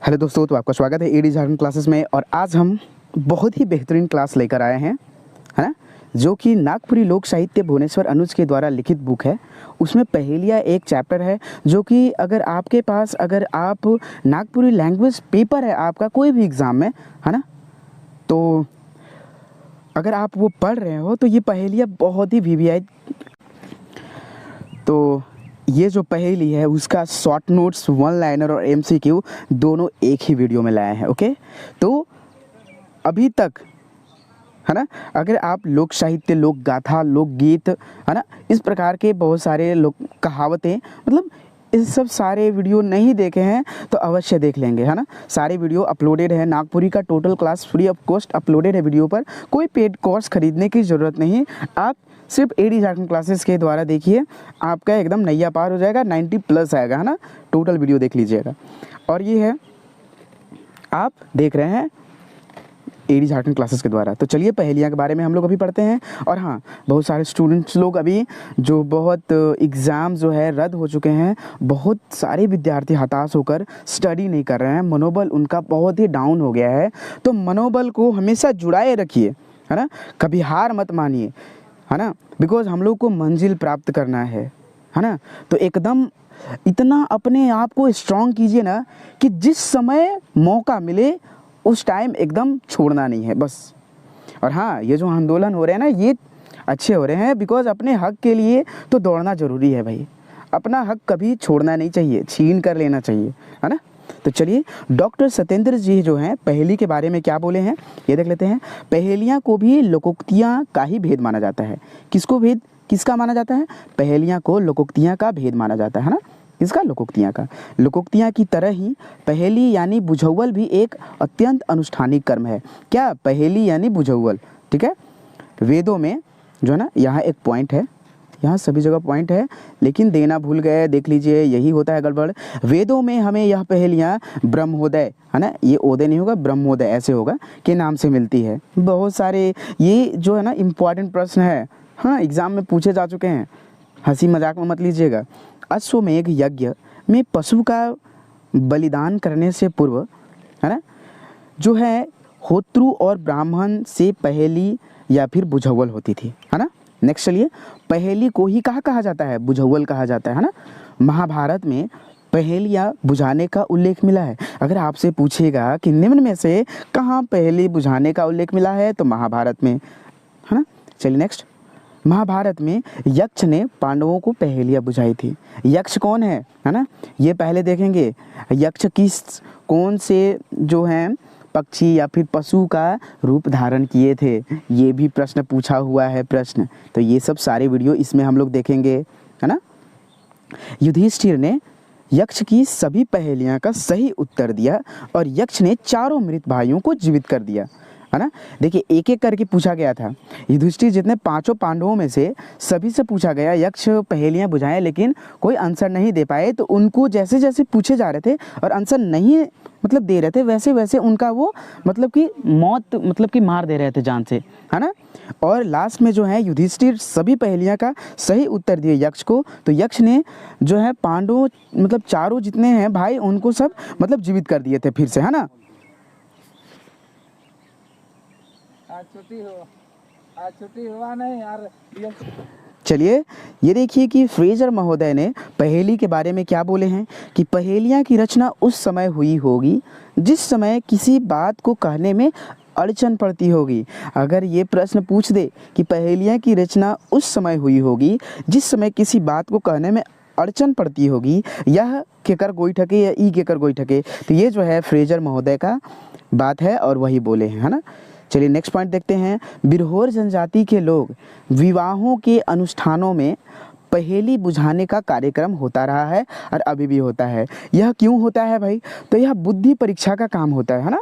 Hello दोस्तों, तो आपका स्वागत है एडी झारखंड क्लासेस में। और आज हम बहुत ही बेहतरीन क्लास लेकर आए हैं, है ना, जो कि नागपुरी लोक साहित्य भुवनेश्वर अनुज के द्वारा लिखित बुक है। उसमें पहेलियाँ एक चैप्टर है, जो कि अगर आपके पास अगर आप नागपुरी लैंग्वेज पेपर है आपका कोई भी एग्ज़ाम में, है ना, तो अगर आप वो पढ़ रहे हो तो ये पहेलियाँ बहुत ही वीवीआई। तो ये जो पहेली है उसका शॉर्ट नोट्स, वन लाइनर और एमसीक्यू दोनों एक ही वीडियो में लाए हैं। ओके, तो अभी तक, है ना, अगर आप लोक साहित्य, लोक गाथा, लोकगीत, है ना, इस प्रकार के बहुत सारे लोक कहावतें, मतलब इस सब सारे वीडियो नहीं देखे हैं तो अवश्य देख लेंगे, है ना। सारे वीडियो अपलोडेड है, नागपुरी का total class free of cost uploaded है वीडियो पर। कोई पेड कोर्स खरीदने की ज़रूरत नहीं, आप सिर्फ एडी झारखंड क्लासेस के द्वारा देखिए, आपका एकदम नैया पार हो जाएगा, 90+ आएगा, है ना। टोटल वीडियो देख लीजिएगा। और ये है, आप देख रहे हैं एडी झारखंड क्लासेस के द्वारा। तो चलिए पहेलियाँ के बारे में हम लोग अभी पढ़ते हैं। और हाँ, बहुत सारे स्टूडेंट्स लोग अभी जो बहुत एग्ज़ाम जो है रद्द हो चुके हैं, बहुत सारे विद्यार्थी हताश होकर स्टडी नहीं कर रहे हैं, मनोबल उनका बहुत ही डाउन हो गया है। तो मनोबल को हमेशा जुड़ाए रखिए, है ना, कभी हार मत मानिए, है ना, बिकॉज हम लोग को मंजिल प्राप्त करना है ना। तो एकदम इतना अपने आप को स्ट्रॉन्ग कीजिए ना कि जिस समय मौका मिले उस टाइम एकदम छोड़ना नहीं है बस। और हाँ, ये जो आंदोलन हो रहे हैं ना, ये अच्छे हो रहे हैं, बिकॉज अपने हक के लिए तो दौड़ना ज़रूरी है भाई। अपना हक कभी छोड़ना नहीं चाहिए, छीन कर लेना चाहिए, है ना। तो चलिए, डॉक्टर सत्येंद्र जी जो हैं पहेली के बारे में क्या बोले हैं ये देख लेते हैं। पहेलियाँ को भी लोकोक्तियाँ का ही भेद माना जाता है। किसको भेद, किसका माना जाता है? पहेलियाँ को लोकोक्तियाँ का भेद माना जाता है ना। इसका लोकोक्तियाँ का, लोकोक्तियाँ की तरह ही पहेली यानी बुझौल भी एक अत्यंत अनुष्ठानिक कर्म है। क्या? पहेली यानी बुझौल, ठीक है। वेदों में जो है ना, यहाँ एक पॉइंट है, यहाँ सभी जगह पॉइंट है, लेकिन देना भूल गए, देख लीजिए, यही होता है गड़बड़। वेदों में हमें यह पहेलियाँ ब्रह्मोदय, है ना, ये ओदय नहीं होगा, ब्रह्मोदय ऐसे होगा, के नाम से मिलती है। बहुत सारे ये जो है ना इम्पॉर्टेंट प्रश्न है, हाँ, एग्ज़ाम में पूछे जा चुके हैं, हंसी मजाक में मत लीजिएगा। अश्वमेध यज्ञ में पशु का बलिदान करने से पूर्व, है ना, जो है होत्रु और ब्राह्मण से पहेली या फिर बुझौल होती थी, है ना। नेक्स्ट चलिए, पहेली को ही कहा जाता है, बुझौल कहा जाता है ना। महाभारत में पहेलियाँ बुझाने का उल्लेख मिला है। अगर आपसे पूछेगा कि निम्न में से कहाँ पहेली बुझाने का उल्लेख मिला है, तो महाभारत में, है ना। चलिए नेक्स्ट, महाभारत में यक्ष ने पांडवों को पहेलियाँ बुझाई थी। यक्ष कौन है ना, ये पहले देखेंगे। यक्ष किस, कौन से जो हैं पक्षी या फिर पशु का रूप धारण किए थे, ये भी प्रश्न पूछा हुआ है प्रश्न। तो ये सब सारे वीडियो इसमें हम लोग देखेंगे, है ना। युधिष्ठिर ने यक्ष की सभी पहेलियाँ का सही उत्तर दिया और यक्ष ने चारों मृत भाइयों को जीवित कर दिया, है ना। देखिए, एक एक करके पूछा गया था। युधिष्ठिर जितने पांचों पांडवों में से सभी से पूछा गया, यक्ष पहेलियाँ बुझाएं लेकिन कोई आंसर नहीं दे पाए। तो उनको जैसे जैसे पूछे जा रहे थे और आंसर नहीं मतलब दे रहे थे, वैसे वैसे उनका वो मतलब कि मौत, मतलब कि मार दे रहे थे जान से, है ना। और लास्ट में जो है युधिष्ठिर सभी पहेलियाँ का सही उत्तर दिए यक्ष को। तो यक्ष ने जो है पांडवों, मतलब चारों जितने हैं भाई, उनको सब मतलब जीवित कर दिए थे फिर से, है ना। आज छुट्टी हुआ नहीं यार। चलिए, ये देखिए कि फ्रेजर महोदय ने पहेली के बारे में क्या बोले हैं कि पहेलियाँ की रचना उस समय हुई होगी जिस समय किसी बात को कहने में अड़चन पड़ती होगी। अगर ये प्रश्न पूछ दे कि पहेलियाँ की रचना उस समय हुई होगी जिस समय किसी बात को कहने में अड़चन पड़ती होगी, यह केकर गोई ठके या ई केकर गोई ठके, तो ये जो है फ्रेजर महोदय का बात है और वही बोले हैं, है ना। चलिए नेक्स्ट पॉइंट देखते हैं। बिरहोर जनजाति के लोग विवाहों के अनुष्ठानों में पहेली बुझाने का कार्यक्रम होता रहा है और अभी भी होता है। यह क्यों होता है भाई? तो यह बुद्धि परीक्षा का काम होता है ना।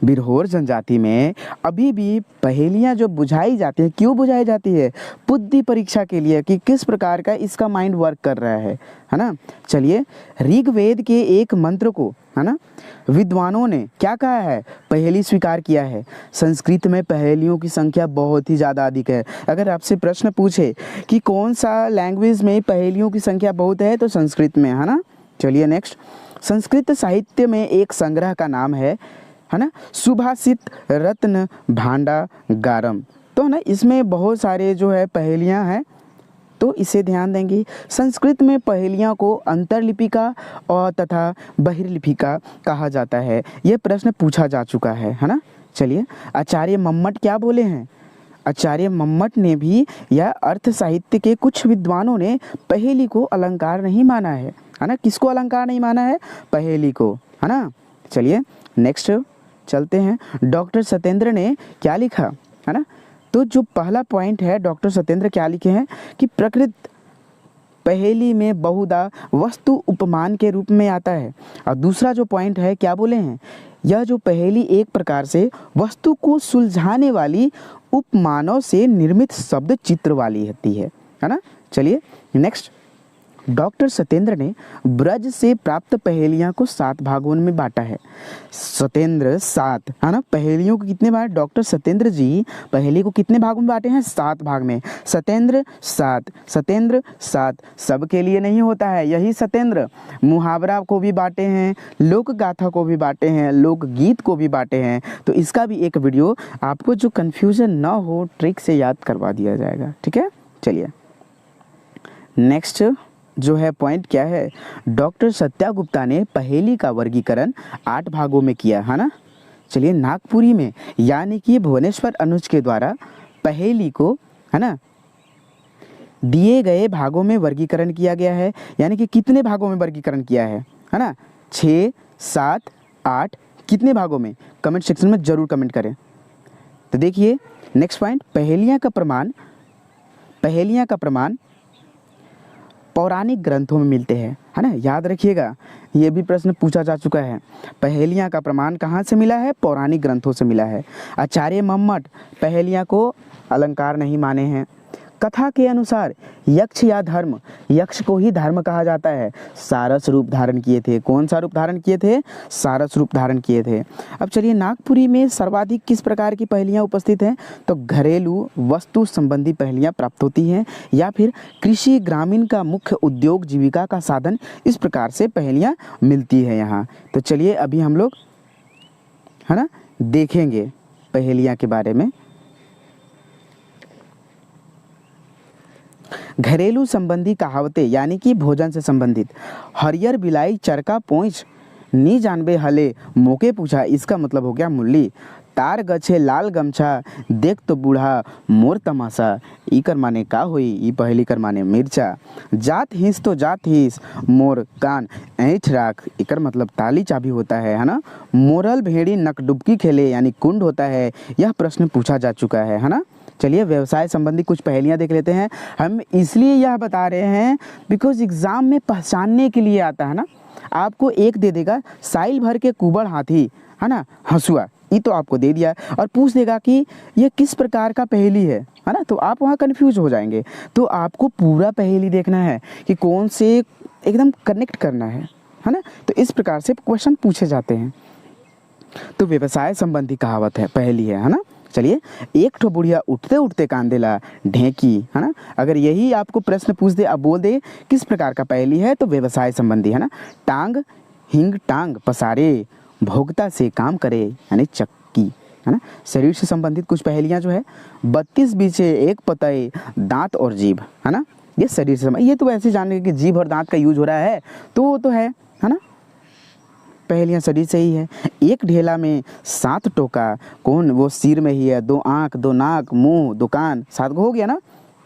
बिरहोर जनजाति में अभी भी पहेलियाँ जो बुझाई जाती है, क्यों बुझाई जाती है? बुद्धि परीक्षा के लिए कि किस प्रकार का इसका माइंड वर्क कर रहा है ना। चलिए, ऋग्वेद के एक मंत्र को, है ना, विद्वानों ने क्या कहा है? पहेली स्वीकार किया है। संस्कृत में पहेलियों की संख्या बहुत ही ज़्यादा अधिक है। अगर आपसे प्रश्न पूछे कि कौन सा लैंग्वेज में पहेलियों की संख्या बहुत है, तो संस्कृत में, है ना। चलिए नेक्स्ट, संस्कृत साहित्य में एक संग्रह का नाम है ना, सुभाषित रत्न भांडागारम। तो ना इसमें बहुत सारे जो है पहेलियाँ हैं, तो इसे ध्यान देंगे। संस्कृत में पहेलियों को अंतर्लिपिका और तथा बहिर्लिपिका कहा जाता है। यह प्रश्न पूछा जा चुका है ना। चलिए, आचार्य मम्मट क्या बोले हैं? आचार्य मम्मट ने भी या अर्थ साहित्य के कुछ विद्वानों ने पहेली को अलंकार नहीं माना है ना। किसको अलंकार नहीं माना है? पहेली को, है ना। चलिए नेक्स्ट चलते हैं। डॉक्टर सत्येंद्र ने क्या लिखा, है ना। तो जो पहला पॉइंट है, डॉक्टर सत्येंद्र क्या लिखे हैं कि प्रकृत पहेली में बहुधा वस्तु उपमान के रूप में आता है। और दूसरा जो पॉइंट है, क्या बोले हैं? यह जो पहेली एक प्रकार से वस्तु को सुलझाने वाली उपमानों से निर्मित शब्द चित्र वाली होती है ना। चलिए नेक्स्ट, डॉक्टर सत्येंद्र ने ब्रज से प्राप्त पहेलियां को 7 भागों में बांटा है। सत्येंद्र 7, है ना। पहेलियों को कितने बार डॉक्टर सत्येंद्र जी पहेली को कितने भागों में बांटे हैं? 7 भाग में। सत्येंद्र 7, सत्येंद्र 7 सबके लिए नहीं होता है। यही सत्येंद्र मुहावरा को भी बांटे हैं, लोक गाथा को भी बांटे हैं, लोकगीत को भी बांटे हैं। तो इसका भी एक वीडियो आपको जो कन्फ्यूजन ना हो ट्रिक से याद करवा दिया जाएगा, ठीक है। चलिए नेक्स्ट जो है पॉइंट क्या है, डॉक्टर सत्या गुप्ता ने पहेली का वर्गीकरण 8 भागों में किया, है ना। चलिए, नागपुरी में यानी कि भुवनेश्वर अनुज के द्वारा पहेली को, है ना, दिए गए भागों में वर्गीकरण किया गया है। यानी कि कितने भागों में वर्गीकरण किया है ना? 6, 7, 8 कितने भागों में? कमेंट सेक्शन में जरूर कमेंट करें। तो देखिए नेक्स्ट पॉइंट, पहेलियाँ का प्रमाण पौराणिक ग्रंथों में मिलते हैं, है ना। याद रखिएगा, ये भी प्रश्न पूछा जा चुका है। पहेलियाँ का प्रमाण कहाँ से मिला है? पौराणिक ग्रंथों से मिला है। आचार्य मम्मट पहेलियाँ को अलंकार नहीं माने हैं। कथा के अनुसार यक्ष या धर्म, यक्ष को ही धर्म कहा जाता है, सारस रूप धारण किए थे। कौन सा रूप धारण किए थे? सारस रूप धारण किए थे। अब चलिए, नागपुरी में सर्वाधिक किस प्रकार की पहेलियाँ उपस्थित हैं? तो घरेलू वस्तु संबंधी पहेलियाँ प्राप्त होती हैं, या फिर कृषि ग्रामीण का मुख्य उद्योग जीविका का साधन, इस प्रकार से पहेलियाँ मिलती है यहाँ। तो चलिए अभी हम लोग, है ना, देखेंगे पहेलियाँ के बारे में। घरेलू संबंधी कहावतें यानी कि भोजन से संबंधित। हरियर बिलाई चरका पोंछ नी जानबे हले मोके पूछा, इसका मतलब हो गया मुल्ली। तार गछे लाल गमछा देख तो बूढ़ा मोर तमाशा, इकर माने का होई? ई पहली कर माने मिर्चा। जात हिंस तो जात हिंस मोर कान ऐठ राख, इकर मतलब ताली चाबी होता है ना। मोरल भेड़ी नक डुबकी खेले यानी कुंड होता है। यह प्रश्न पूछा जा चुका है ना। चलिए, व्यवसाय संबंधी कुछ पहेलियाँ देख लेते हैं। हम इसलिए यह बता रहे हैं बिकॉज एग्ज़ाम में पहचानने के लिए आता है ना। आपको एक दे देगा साइल भर के कुबड़ हाथी, है ना, हंसुआ, ये तो आपको दे दिया, और पूछ देगा कि ये किस प्रकार का पहेली है ना। तो आप वहाँ कन्फ्यूज हो जाएंगे। तो आपको पूरा पहेली देखना है कि कौन से एकदम कनेक्ट करना है ना। तो इस प्रकार से क्वेश्चन पूछे जाते हैं। तो व्यवसाय संबंधी कहावत है, पहेली है ना। चलिए, एक ठो बुढ़िया उठते उठते कांदेला ढेंकी, है ना। अगर यही आपको प्रश्न पूछ दे, अब बोल दे किस प्रकार का पहेली है, तो व्यवसाय संबंधी, है ना। टांग हिंग टांग पसारे भोगता से काम करे यानी चक्की, है ना। शरीर से संबंधित कुछ पहेलियाँ जो है, 32 बीचे एक पतये दांत और जीभ, है ना। ये शरीर से, ये तो ऐसे जाने कि जीभ और दांत का यूज हो रहा है, तो वो तो है ना। पहेलियाँ शरीर से ही है। एक ढेला में 7 टोका, कौन? वो सिर में ही है। 2 आँख 2 नाक मुंह दुकान, 7 हो गया ना,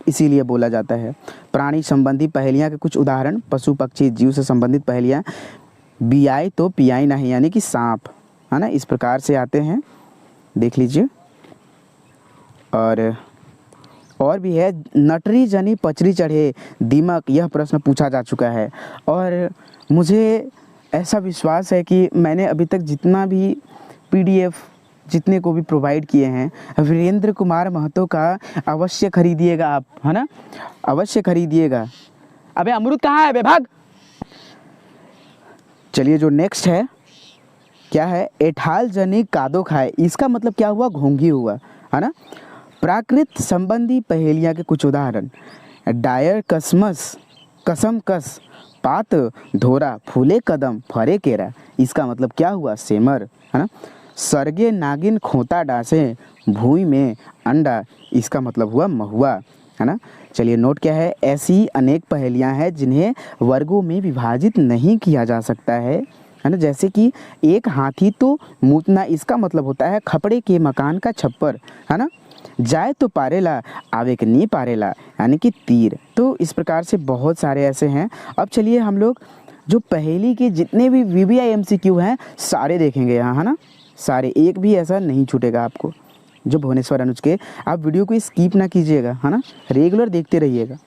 इसीलिए बोला जाता है। प्राणी संबंधी पहेलियाँ के कुछ उदाहरण, पशु पक्षी जीव से संबंधित पहेलियाँ, बियाई तो पियाई नहीं यानी कि सांप, है ना, इस प्रकार से आते हैं, देख लीजिए। और भी है, नटरी जनी पचरी चढ़े दीमक, यह प्रश्न पूछा जा चुका है। और मुझे ऐसा विश्वास है कि मैंने अभी तक जितना भी PDF जितने को भी प्रोवाइड किए हैं, वीरेंद्र कुमार महतो का अवश्य खरीदिएगा आप, है ना, अवश्य खरीदिएगा। अबे अमरूद कहाँ है बे, भाग। चलिए, जो नेक्स्ट है क्या है, एठाल जनी कादो खाए, इसका मतलब क्या हुआ? घोंघी हुआ, है ना। प्राकृत संबंधी पहेलियाँ के कुछ उदाहरण, डायर कसमस कसम कस पात धोरा फूले कदम फरे केरा, इसका मतलब क्या हुआ? सेमर, है ना। सरगे नागिन खोता डासे भूमि में अंडा, इसका मतलब हुआ महुआ, है ना। चलिए नोट क्या है? ऐसी अनेक पहेलियां हैं जिन्हें वर्गों में विभाजित नहीं किया जा सकता है ना। जैसे कि एक हाथी तो मूतना, इसका मतलब होता है खपड़े के मकान का छप्पर, है ना। जाए तो पारेला आवे के नी पारेला, यानी कि तीर। तो इस प्रकार से बहुत सारे ऐसे हैं। अब चलिए हम लोग जो पहेली के जितने भी VBI MCQ हैं सारे देखेंगे यहाँ, है ना। सारे, एक भी ऐसा नहीं छूटेगा आपको। जो भुवनेश्वर अनुज के, आप वीडियो को स्किप ना कीजिएगा, है ना, रेगुलर देखते रहिएगा।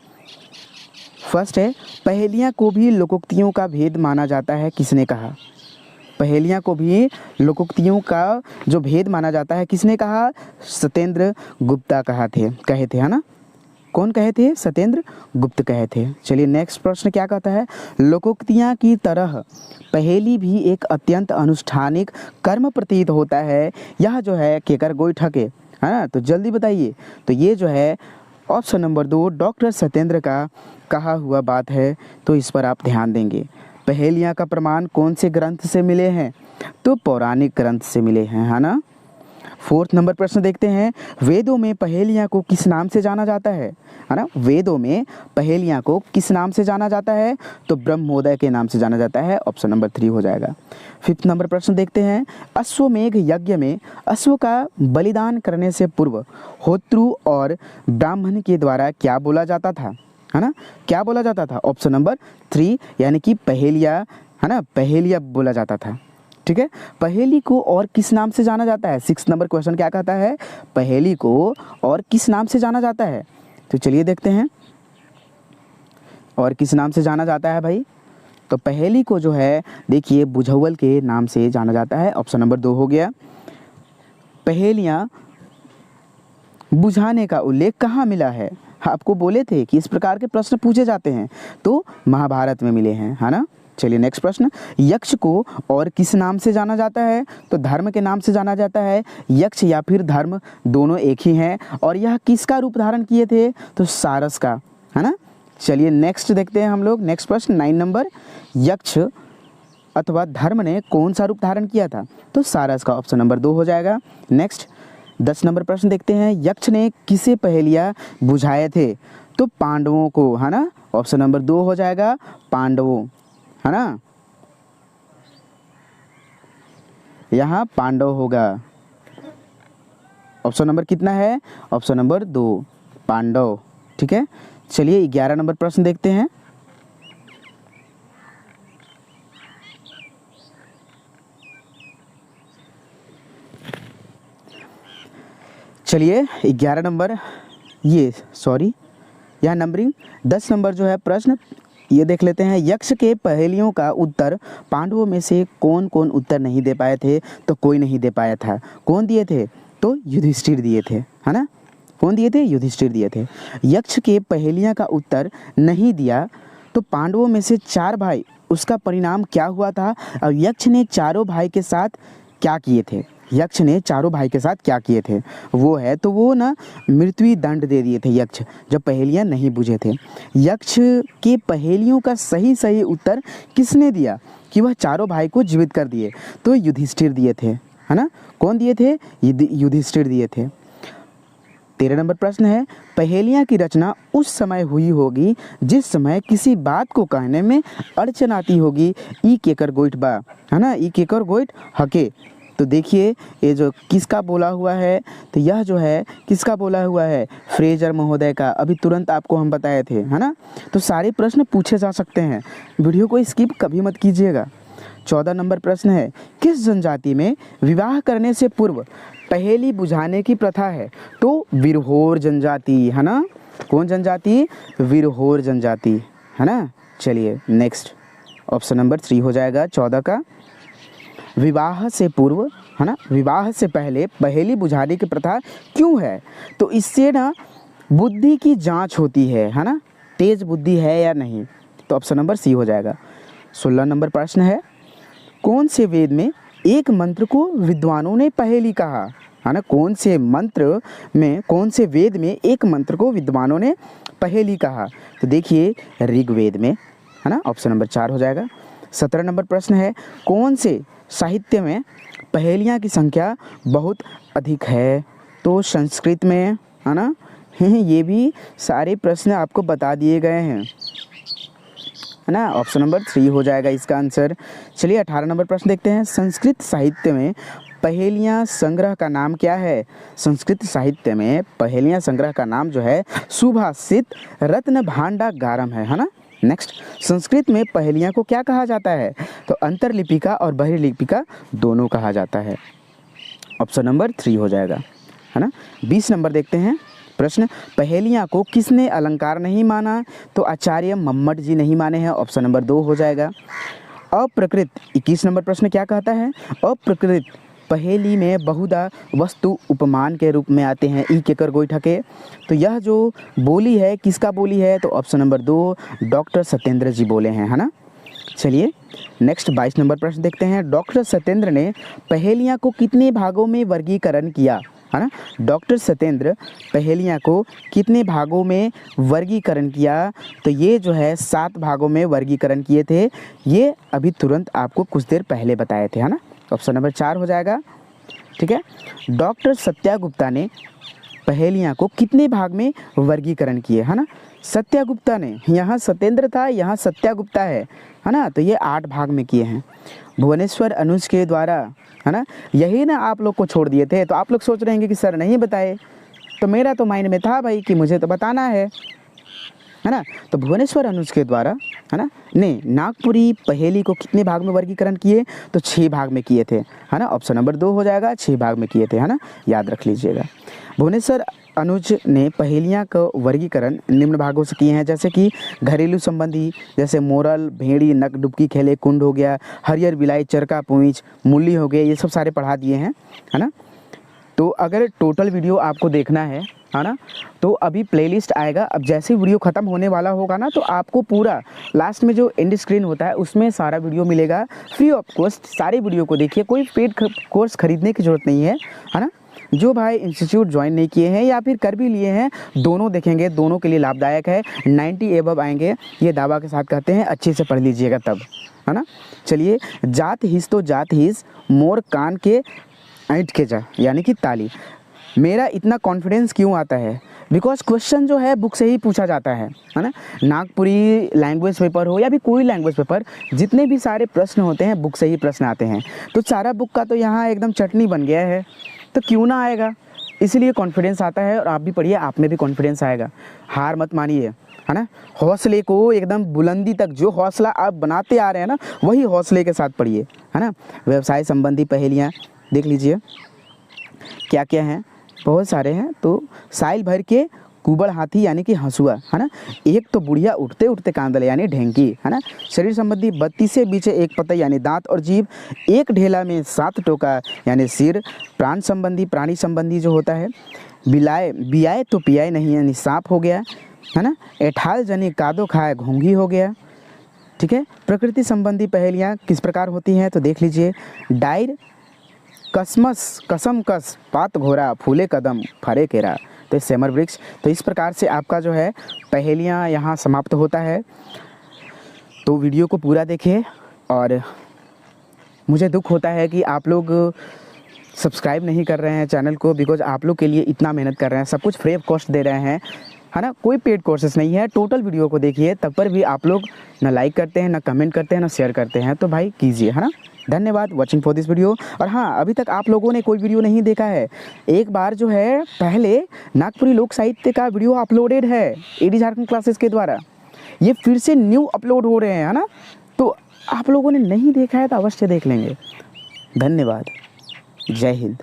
फर्स्ट है, पहेलियाँ को भी लोकोक्तियों का भेद माना जाता है, किसने कहा? पहेलियाँ को भी लोकोक्तियों का जो भेद माना जाता है, किसने कहा? सत्येंद्र गुप्ता कहे थे, है ना। कौन कहे थे? सत्येंद्र गुप्त कहे थे। चलिए नेक्स्ट प्रश्न क्या कहता है? लोकोक्तियाँ की तरह पहेली भी एक अत्यंत अनुष्ठानिक कर्म प्रतीत होता है, यह जो है केकर गोईठा के, है ना। तो जल्दी बताइए। तो ये जो है ऑप्शन नंबर 2 डॉक्टर सत्येंद्र का कहा हुआ बात है, तो इस पर आप ध्यान देंगे। पहेलियाँ का प्रमाण कौन से ग्रंथ से मिले हैं? तो पौराणिक ग्रंथ से मिले हैं, है ना। 4th नंबर प्रश्न देखते हैं, वेदों में पहेलियाँ को किस नाम से जाना जाता है ना। वेदों में पहेलियाँ को किस नाम से जाना जाता है? तो ब्रह्मोदय के नाम से जाना जाता है, ऑप्शन नंबर 3 हो जाएगा। 5th नंबर प्रश्न देखते हैं, अश्वमेघ यज्ञ में अश्व का बलिदान करने से पूर्व होत्रु और ब्राह्मण के द्वारा क्या बोला जाता था, है ना। क्या बोला जाता था? ऑप्शन नंबर 3, यानी कि पहेलिया, है ना, पहेलिया बोला जाता था। ठीक है। पहेली को और किस नाम से जाना जाता है? 6th नंबर क्वेश्चन क्या कहता है? पहेली को और किस नाम से जाना जाता है? तो चलिए देखते हैं, और किस नाम से जाना जाता है भाई? तो पहेली को जो है देखिए बुझौल के नाम से जाना जाता है, ऑप्शन नंबर 2 हो गया। पहेलियाँ बुझाने का उल्लेख कहाँ मिला है? आपको बोले थे कि इस प्रकार के प्रश्न पूछे जाते हैं, तो महाभारत में मिले हैं, है ना। चलिए नेक्स्ट प्रश्न, यक्ष को और किस नाम से जाना जाता है? तो धर्म के नाम से जाना जाता है। यक्ष या फिर धर्म दोनों एक ही हैं, और यह किसका रूप धारण किए थे? तो सारस का, है ना। चलिए नेक्स्ट देखते हैं हम लोग। नेक्स्ट प्रश्न 9 नंबर, यक्ष अथवा धर्म ने कौन सा रूप धारण किया था? तो सारस का, ऑप्शन नंबर 2 हो जाएगा। नेक्स्ट 10 नंबर प्रश्न देखते हैं, यक्ष ने किसे पहेलियाँ बुझाए थे? तो पांडवों को, है ना, ऑप्शन नंबर 2 हो जाएगा, पांडवों, है ना। यहाँ पांडव होगा, ऑप्शन नंबर कितना है? Option number 2 Pandav. ठीक है। चलिए 11 नंबर प्रश्न देखते हैं। चलिए 11 नंबर, ये सॉरी यह नंबरिंग 10 नंबर जो है प्रश्न, ये देख लेते हैं। यक्ष के पहेलियों का उत्तर पांडवों में से कौन कौन उत्तर नहीं दे पाए थे? तो कोई नहीं दे पाया था। कौन दिए थे? तो युधिष्ठिर दिए थे, है ना। कौन दिए थे? युधिष्ठिर दिए थे। यक्ष के पहेलियाँ का उत्तर नहीं दिया तो पांडवों में से 4 भाई, उसका परिणाम क्या हुआ था? और यक्ष ने चारों भाई के साथ क्या किए थे? यक्ष ने चारों भाई के साथ क्या किए थे? वो है तो वो ना मृत्यु दंड दे दिए थे यक्ष, जब पहेलियाँ नहीं बुझे थे। यक्ष के पहेलियों का सही उत्तर किसने दिया कि वह चारों भाई को जीवित कर दिए? तो युधिष्ठिर दिए थे, है ना। कौन दिए थे? युधिष्ठिर दिए थे। 13 नंबर प्रश्न है, पहेलियाँ की रचना उस समय हुई होगी जिस समय किसी बात को कहने में अड़चन आती होगी। ई केकर गोइठ बा, है ना, ई केकर गोइठ हके। तो देखिए ये जो किसका बोला हुआ है, तो यह जो है किसका बोला हुआ है? फ्रेजर महोदय का। अभी तुरंत आपको हम बताए थे, है ना। तो सारे प्रश्न पूछे जा सकते हैं, वीडियो को स्किप कभी मत कीजिएगा। 14 नंबर प्रश्न है, किस जनजाति में विवाह करने से पूर्व पहेली बुझाने की प्रथा है? तो विरहोर जनजाति, है ना। कौन जनजाति? विरहोर जनजाति, है ना। चलिए नेक्स्ट, ऑप्शन नंबर 3 हो जाएगा 14 का। विवाह से पूर्व, है ना, विवाह से पहले पहेली बुझाने की प्रथा क्यों है? तो इससे ना बुद्धि की जांच होती है ना, तेज बुद्धि है या नहीं। तो ऑप्शन नंबर सी हो जाएगा। 16 नंबर प्रश्न है, कौन से वेद में एक मंत्र को विद्वानों ने पहेली कहा? है ना। कौन से मंत्र में, कौन से वेद में एक मंत्र को विद्वानों ने पहेली कहा? तो देखिए ऋग्वेद में, है ना, ऑप्शन नंबर 4 हो जाएगा। 17 नंबर प्रश्न है, कौन से साहित्य में पहेलियाँ की संख्या बहुत अधिक है? तो संस्कृत में, है ना। ये भी सारे प्रश्न आपको बता दिए गए हैं, है ना। ऑप्शन नंबर 3 हो जाएगा इसका आंसर। चलिए 18 नंबर प्रश्न देखते हैं। संस्कृत साहित्य में पहेलियाँ संग्रह का नाम क्या है? संस्कृत साहित्य में पहेलियाँ संग्रह का नाम जो है सुभाषित रत्न भांडागारम है ना। नेक्स्ट, संस्कृत में पहेलियाँ को क्या कहा जाता है? तो अंतर्लिपिका और बहिर्लिपिका दोनों कहा जाता है। ऑप्शन नंबर 3 हो जाएगा, है ना। 20 नंबर देखते हैं प्रश्न, पहेलियाँ को किसने अलंकार नहीं माना? तो आचार्य मम्मट जी नहीं माने हैं। ऑप्शन नंबर 2 हो जाएगा। अप्रकृत, 21 नंबर प्रश्न क्या कहता है? अप्रकृत पहेली में बहुधा वस्तु उपमान के रूप में आते हैं, ई केकर गोईठा। तो यह जो बोली है किसका बोली है? तो ऑप्शन नंबर 2 डॉक्टर सत्येंद्र जी बोले हैं, है ना। चलिए नेक्स्ट 22 नंबर प्रश्न देखते हैं। डॉक्टर सत्येंद्र ने पहेलियाँ को कितने भागों में वर्गीकरण किया, है ना। डॉक्टर सत्येंद्र पहेलियाँ को कितने भागों में वर्गीकरण किया? तो ये जो है 7 भागों में वर्गीकरण किए थे। ये अभी तुरंत आपको कुछ देर पहले बताए थे, है ना। ऑप्शन नंबर 4 हो जाएगा, ठीक है। डॉक्टर सत्यागुप्ता ने पहेलियाँ को कितने भाग में वर्गीकरण किए, है ना। सत्यागुप्ता ने, यहाँ सत्येंद्र था, यहाँ सत्यागुप्ता है ना। तो ये 8 भाग में किए हैं भुवनेश्वर अनुज के द्वारा, है ना। यही ना आप लोग को छोड़ दिए थे। तो आप लोग सोच रहे हैं कि सर नहीं बताए, तो मेरा तो माइंड में था भाई कि मुझे तो बताना है ना। तो भुवनेश्वर अनुज के द्वारा, है ना, ने नागपुरी पहेली को कितने भाग में वर्गीकरण किए? तो 6 भाग में किए थे, है ना। ऑप्शन नंबर 2 हो जाएगा, 6 भाग में किए थे, है ना, याद रख लीजिएगा। भुवनेश्वर अनुज ने पहेलियाँ का वर्गीकरण निम्न भागों से किए हैं, जैसे कि घरेलू संबंधी, जैसे मोरल, भेड़ी, नक डुबकी खेले, कुंड हो गया, हरियर बिलाई, चरका पूंछ, मूली हो गए, ये सब सारे पढ़ा दिए हैं, है ना। तो अगर टोटल वीडियो आपको देखना है ना, तो अभी प्लेलिस्ट आएगा। अब जैसे वीडियो ख़त्म होने वाला होगा ना, तो आपको पूरा लास्ट में जो एंड स्क्रीन होता है उसमें सारा वीडियो मिलेगा फ्री ऑफ कॉस्ट। सारे वीडियो को देखिए, कोई पेड कोर्स खरीदने की ज़रूरत नहीं है ना। जो भाई इंस्टीट्यूट ज्वाइन नहीं किए हैं या फिर कर भी लिए हैं, दोनों देखेंगे, दोनों के लिए लाभदायक है। 90 एबव आएंगे, ये दावा के साथ कहते हैं। अच्छे से पढ़ लीजिएगा तब, है ना। चलिए, जात हिस तो जात हिस, मोर कान के ऐंठ के जा, यानी कि ताली। मेरा इतना कॉन्फिडेंस क्यों आता है? बिकॉज क्वेश्चन जो है बुक से ही पूछा जाता है ना। नागपुरी लैंग्वेज पेपर हो या भी कोई लैंग्वेज पेपर, जितने भी सारे प्रश्न होते हैं बुक से ही प्रश्न आते हैं। तो सारा बुक का तो यहाँ एकदम चटनी बन गया है, तो क्यों ना आएगा। इसीलिए कॉन्फिडेंस आता है। और आप भी पढ़िए, आप में भी कॉन्फिडेंस आएगा। हार मत मानिए, है ना। हौसले को एकदम बुलंदी तक, जो हौसला आप बनाते आ रहे हैं ना, वही हौसले के साथ पढ़िए, है ना। व्यवसाय संबंधी पहेलियाँ देख लीजिए क्या क्या हैं, बहुत सारे हैं। तो साइल भर के कुबड़ हाथी, यानी कि हंसुआ, है ना। एक तो बुढ़िया उठते उठते कांदले, यानी ढेंकी, है ना। शरीर संबंधी 32 से बीचे एक पतई, यानी दांत और जीभ। एक ढेला में 7 टोका, यानी सिर। प्राण संबंधी, प्राणी संबंधी जो होता है, बिलाए बियाए तो पियाए नहीं, यानी सांप हो गया, है ना। एठाल जनी कादो खाए, घोंघी हो गया, ठीक है। प्रकृति संबंधी पहेलियाँ किस प्रकार होती हैं? तो देख लीजिए। डायर कसमस कसम कस, पात घोरा, फूले कदम, फरे केरा, तो सेमर वृक्ष। तो इस प्रकार से आपका जो है पहेलियाँ यहाँ समाप्त होता है। तो वीडियो को पूरा देखिए। और मुझे दुख होता है कि आप लोग सब्सक्राइब नहीं कर रहे हैं चैनल को, बिकॉज आप लोग के लिए इतना मेहनत कर रहे हैं, सब कुछ फ्री ऑफ कॉस्ट दे रहे हैं, है ना। कोई पेड कोर्सेस नहीं है। टोटल वीडियो को देखिए, तब पर भी आप लोग ना लाइक करते हैं, ना कमेंट करते हैं, ना शेयर करते हैं। तो भाई कीजिए, है ना। धन्यवाद वॉचिंग फॉर दिस वीडियो। और हाँ, अभी तक आप लोगों ने कोई वीडियो नहीं देखा है, एक बार जो है पहले नागपुरी लोक साहित्य का वीडियो अपलोडेड है एडी झारखंड क्लासेस के द्वारा। ये फिर से न्यू अपलोड हो रहे हैं, है ना। तो आप लोगों ने नहीं देखा है तो अवश्य देख लेंगे। धन्यवाद, जय हिंद।